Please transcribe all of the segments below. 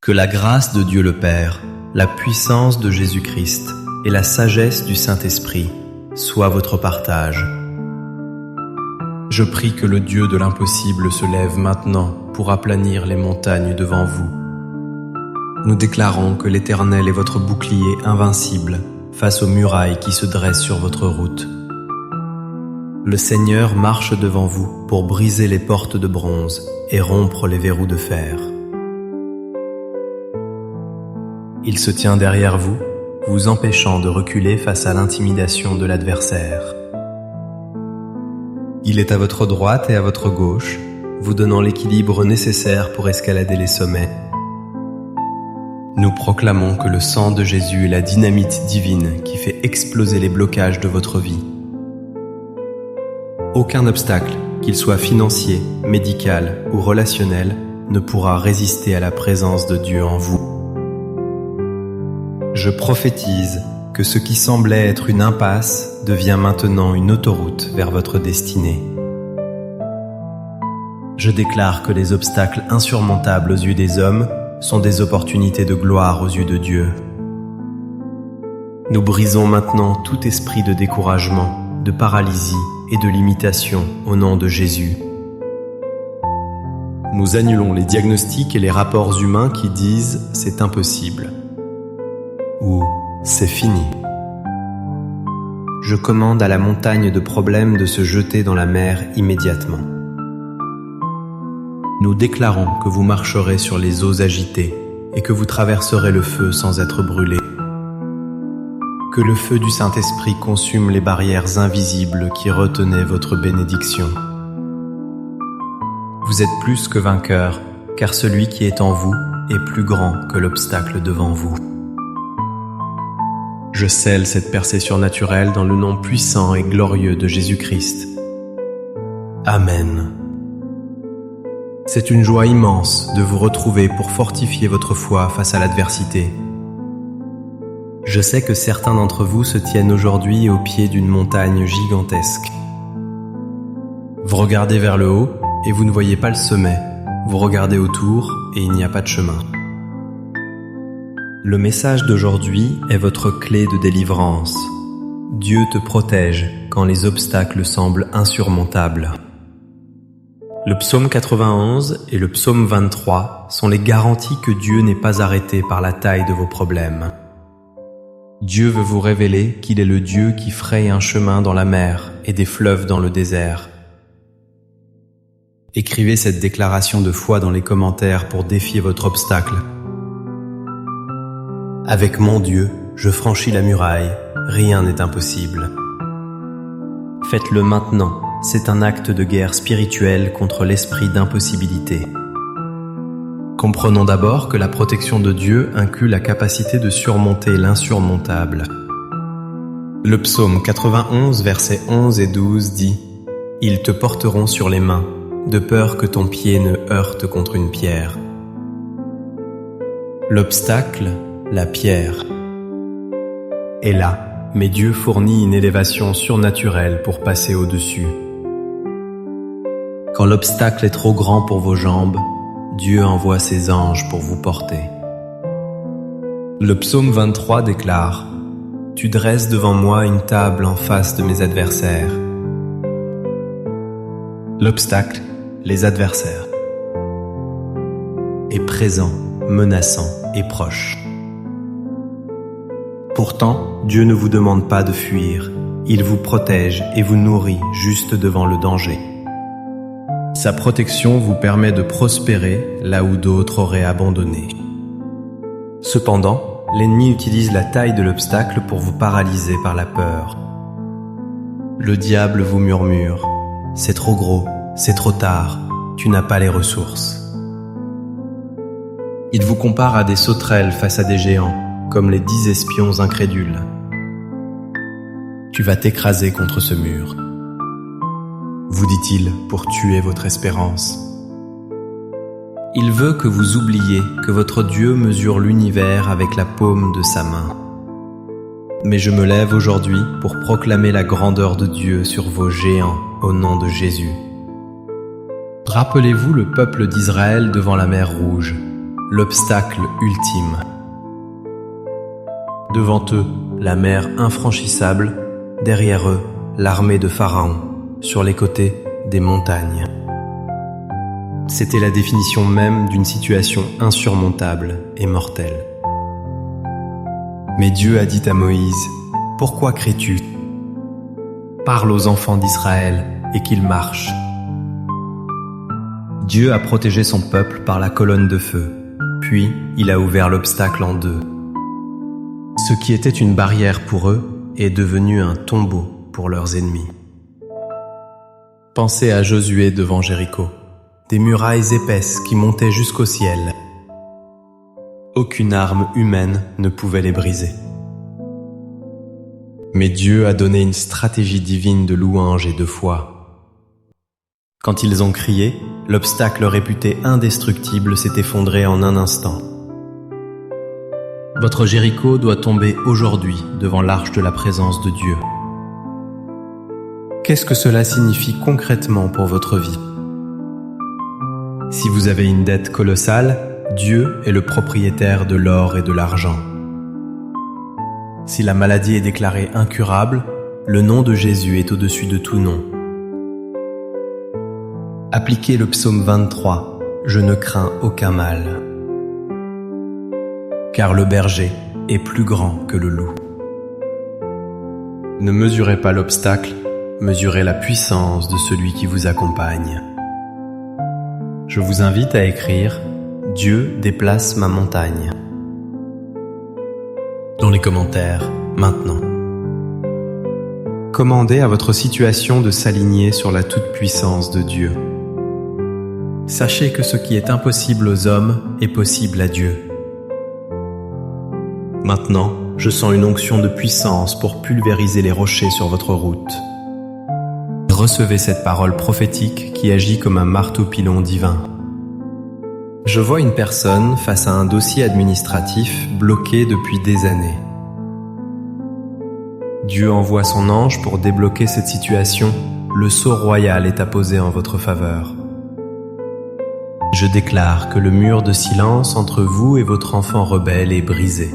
Que la grâce de Dieu le Père, la puissance de Jésus-Christ et la sagesse du Saint-Esprit soient votre partage. Je prie que le Dieu de l'impossible se lève maintenant pour aplanir les montagnes devant vous. Nous déclarons que l'Éternel est votre bouclier invincible face aux murailles qui se dressent sur votre route. Le Seigneur marche devant vous pour briser les portes de bronze et rompre les verrous de fer. Il se tient derrière vous, vous empêchant de reculer face à l'intimidation de l'adversaire. Il est à votre droite et à votre gauche, vous donnant l'équilibre nécessaire pour escalader les sommets. Nous proclamons que le sang de Jésus est la dynamite divine qui fait exploser les blocages de votre vie. Aucun obstacle, qu'il soit financier, médical ou relationnel, ne pourra résister à la présence de Dieu en vous. Je prophétise que ce qui semblait être une impasse devient maintenant une autoroute vers votre destinée. Je déclare que les obstacles insurmontables aux yeux des hommes sont des opportunités de gloire aux yeux de Dieu. Nous brisons maintenant tout esprit de découragement, de paralysie et de limitation au nom de Jésus. Nous annulons les diagnostics et les rapports humains qui disent « c'est impossible » ou « c'est fini ». Je commande à la montagne de problèmes de se jeter dans la mer immédiatement. Nous déclarons que vous marcherez sur les eaux agitées et que vous traverserez le feu sans être brûlés. Que le feu du Saint-Esprit consume les barrières invisibles qui retenaient votre bénédiction. Vous êtes plus que vainqueurs, car celui qui est en vous est plus grand que l'obstacle devant vous. Je scelle cette percée surnaturelle dans le nom puissant et glorieux de Jésus-Christ. Amen. C'est une joie immense de vous retrouver pour fortifier votre foi face à l'adversité. Je sais que certains d'entre vous se tiennent aujourd'hui au pied d'une montagne gigantesque. Vous regardez vers le haut et vous ne voyez pas le sommet. Vous regardez autour et il n'y a pas de chemin. Le message d'aujourd'hui est votre clé de délivrance. Dieu te protège quand les obstacles semblent insurmontables. Le psaume 91 et le psaume 23 sont les garanties que Dieu n'est pas arrêté par la taille de vos problèmes. Dieu veut vous révéler qu'il est le Dieu qui fraye un chemin dans la mer et des fleuves dans le désert. Écrivez cette déclaration de foi dans les commentaires pour défier votre obstacle. Avec mon Dieu, je franchis la muraille, rien n'est impossible. Faites-le maintenant, c'est un acte de guerre spirituelle contre l'esprit d'impossibilité. Comprenons d'abord que la protection de Dieu inclut la capacité de surmonter l'insurmontable. Le psaume 91, versets 11 et 12 dit « Ils te porteront sur les mains, de peur que ton pied ne heurte contre une pierre. » L'obstacle, la pierre, est là, mais Dieu fournit une élévation surnaturelle pour passer au-dessus. Quand l'obstacle est trop grand pour vos jambes, Dieu envoie ses anges pour vous porter. Le psaume 23 déclare « Tu dresses devant moi une table en face de mes adversaires. » L'obstacle, les adversaires, est présent, menaçant et proche. Pourtant, Dieu ne vous demande pas de fuir, il vous protège et vous nourrit juste devant le danger. Sa protection vous permet de prospérer là où d'autres auraient abandonné. Cependant, l'ennemi utilise la taille de l'obstacle pour vous paralyser par la peur. Le diable vous murmure « C'est trop gros, c'est trop tard, tu n'as pas les ressources. » Il vous compare à des sauterelles face à des géants, comme les 10 espions incrédules. Tu vas t'écraser contre ce mur, vous dit-il pour tuer votre espérance. Il veut que vous oubliez que votre Dieu mesure l'univers avec la paume de sa main. Mais je me lève aujourd'hui pour proclamer la grandeur de Dieu sur vos géants au nom de Jésus. Rappelez-vous le peuple d'Israël devant la mer Rouge. l'obstacle ultime. Devant eux, la mer infranchissable, derrière eux, l'armée de Pharaon, sur les côtés, des montagnes. C'était la définition même d'une situation insurmontable et mortelle. Mais Dieu a dit à Moïse, « Pourquoi cries-tu ? Parle aux enfants d'Israël et qu'ils marchent. » Dieu a protégé son peuple par la colonne de feu, puis il a ouvert l'obstacle en deux. Ce qui était une barrière pour eux est devenu un tombeau pour leurs ennemis. Pensez à Josué devant Jéricho, des murailles épaisses qui montaient jusqu'au ciel. Aucune arme humaine ne pouvait les briser. Mais Dieu a donné une stratégie divine de louange et de foi. Quand ils ont crié, l'obstacle réputé indestructible s'est effondré en un instant. Votre Jéricho doit tomber aujourd'hui devant l'arche de la présence de Dieu. Qu'est-ce que cela signifie concrètement pour votre vie ? Si vous avez une dette colossale, Dieu est le propriétaire de l'or et de l'argent. Si la maladie est déclarée incurable, le nom de Jésus est au-dessus de tout nom. Appliquez le psaume 23, « Je ne crains aucun mal ». Car le berger est plus grand que le loup. Ne mesurez pas l'obstacle, mesurez la puissance de celui qui vous accompagne. Je vous invite à écrire « Dieu déplace ma montagne » dans les commentaires maintenant. Commandez à votre situation de s'aligner sur la toute-puissance de Dieu. Sachez que ce qui est impossible aux hommes est possible à Dieu. Maintenant, je sens une onction de puissance pour pulvériser les rochers sur votre route. Recevez cette parole prophétique qui agit comme un marteau-pilon divin. Je vois une personne face à un dossier administratif bloqué depuis des années. Dieu envoie son ange pour débloquer cette situation. Le sceau royal est apposé en votre faveur. Je déclare que le mur de silence entre vous et votre enfant rebelle est brisé.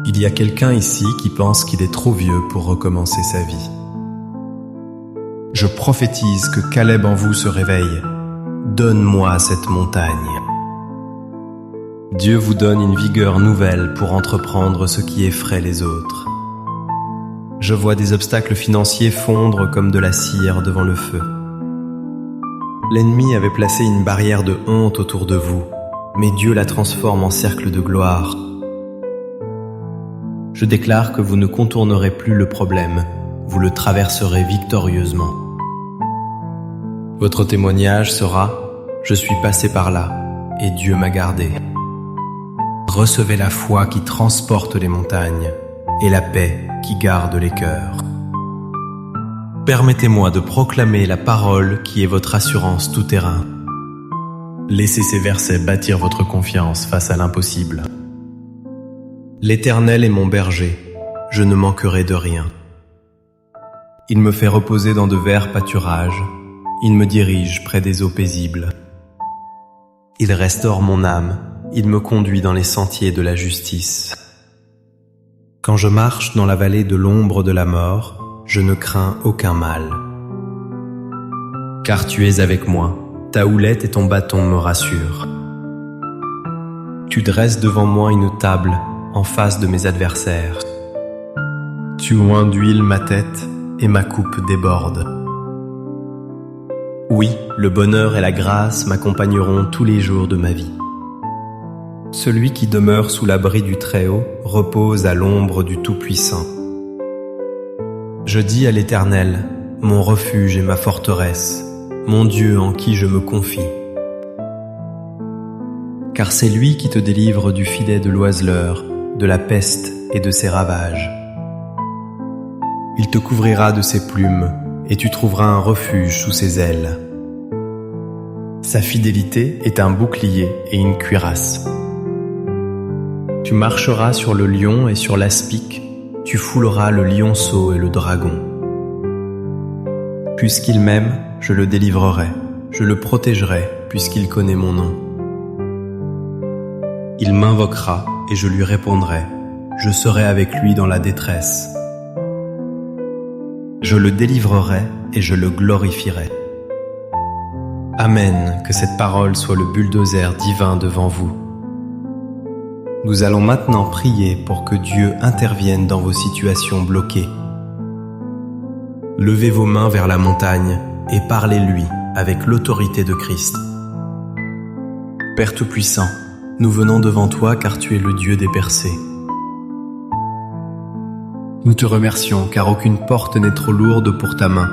Il y a quelqu'un ici qui pense qu'il est trop vieux pour recommencer sa vie. Je prophétise que Caleb en vous se réveille. Donne-moi cette montagne. Dieu vous donne une vigueur nouvelle pour entreprendre ce qui effraie les autres. Je vois des obstacles financiers fondre comme de la cire devant le feu. L'ennemi avait placé une barrière de honte autour de vous, mais Dieu la transforme en cercle de gloire. Je déclare que vous ne contournerez plus le problème, vous le traverserez victorieusement. Votre témoignage sera « Je suis passé par là, et Dieu m'a gardé ». Recevez la foi qui transporte les montagnes, et la paix qui garde les cœurs. Permettez-moi de proclamer la parole qui est votre assurance tout-terrain. Laissez ces versets bâtir votre confiance face à l'impossible. L'Éternel est mon berger, je ne manquerai de rien. Il me fait reposer dans de verts pâturages, il me dirige près des eaux paisibles. Il restaure mon âme, il me conduit dans les sentiers de la justice. Quand je marche dans la vallée de l'ombre de la mort, je ne crains aucun mal. Car tu es avec moi, ta houlette et ton bâton me rassurent. Tu dresses devant moi une table en face de mes adversaires. Tu oins d'huile ma tête et ma coupe déborde. Oui, le bonheur et la grâce m'accompagneront tous les jours de ma vie. Celui qui demeure sous l'abri du Très-Haut repose à l'ombre du Tout-Puissant. Je dis à l'Éternel, mon refuge et ma forteresse, mon Dieu en qui je me confie. Car c'est lui qui te délivre du filet de l'oiseleur, de la peste et de ses ravages. Il te couvrira de ses plumes, et tu trouveras un refuge sous ses ailes. Sa fidélité est un bouclier et une cuirasse. Tu marcheras sur le lion et sur l'aspic, tu fouleras le lionceau et le dragon. Puisqu'il m'aime, je le délivrerai, je le protégerai, puisqu'il connaît mon nom. Il m'invoquera et je lui répondrai. Je serai avec lui dans la détresse. Je le délivrerai et je le glorifierai. Amen, que cette parole soit le bulldozer divin devant vous. Nous allons maintenant prier pour que Dieu intervienne dans vos situations bloquées. Levez vos mains vers la montagne et parlez-lui avec l'autorité de Christ. Père Tout-Puissant, nous venons devant toi car tu es le Dieu des percées. Nous te remercions car aucune porte n'est trop lourde pour ta main.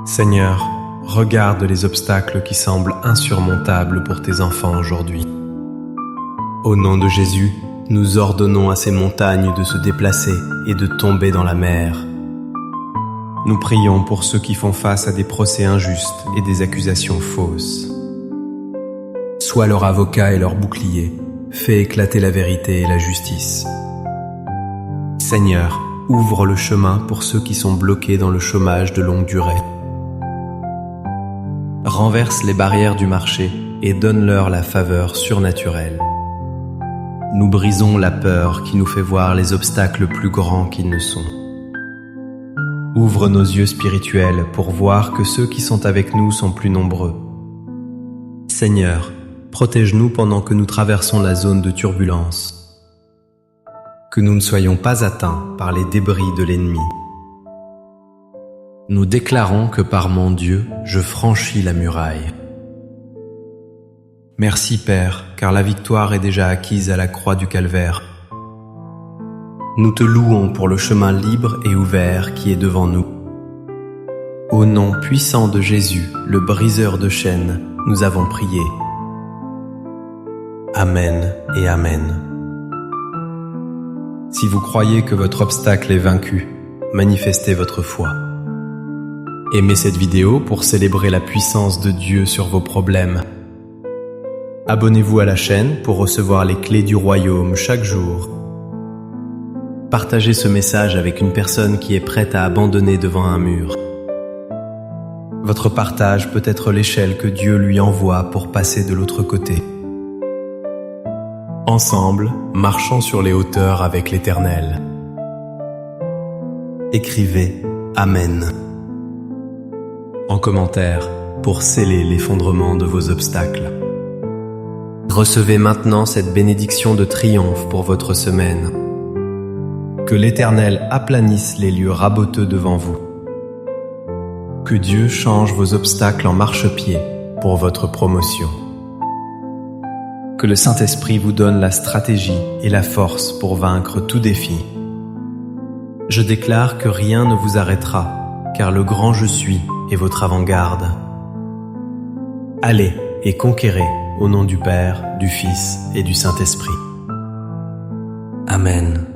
Seigneur, regarde les obstacles qui semblent insurmontables pour tes enfants aujourd'hui. Au nom de Jésus, nous ordonnons à ces montagnes de se déplacer et de tomber dans la mer. Nous prions pour ceux qui font face à des procès injustes et des accusations fausses. Sois leur avocat et leur bouclier, fais éclater la vérité et la justice. Seigneur, ouvre le chemin pour ceux qui sont bloqués dans le chômage de longue durée. Renverse les barrières du marché et donne-leur la faveur surnaturelle. Nous brisons la peur qui nous fait voir les obstacles plus grands qu'ils ne sont. Ouvre nos yeux spirituels pour voir que ceux qui sont avec nous sont plus nombreux. Seigneur, protège-nous pendant que nous traversons la zone de turbulence. Que nous ne soyons pas atteints par les débris de l'ennemi. Nous déclarons que par mon Dieu, je franchis la muraille. Merci Père, car la victoire est déjà acquise à la croix du Calvaire. Nous te louons pour le chemin libre et ouvert qui est devant nous. Au nom puissant de Jésus, le briseur de chaînes, nous avons prié. Amen et Amen. Si vous croyez que votre obstacle est vaincu, manifestez votre foi. Aimez cette vidéo pour célébrer la puissance de Dieu sur vos problèmes. Abonnez-vous à la chaîne pour recevoir les clés du royaume chaque jour. Partagez ce message avec une personne qui est prête à abandonner devant un mur. Votre partage peut être l'échelle que Dieu lui envoie pour passer de l'autre côté. Ensemble, marchons sur les hauteurs avec l'Éternel. Écrivez Amen en commentaire pour sceller l'effondrement de vos obstacles. Recevez maintenant cette bénédiction de triomphe pour votre semaine. Que l'Éternel aplanisse les lieux raboteux devant vous. Que Dieu change vos obstacles en marchepied pour votre promotion. Que le Saint-Esprit vous donne la stratégie et la force pour vaincre tout défi. Je déclare que rien ne vous arrêtera, car le grand Je suis est votre avant-garde. Allez et conquérez au nom du Père, du Fils et du Saint-Esprit. Amen.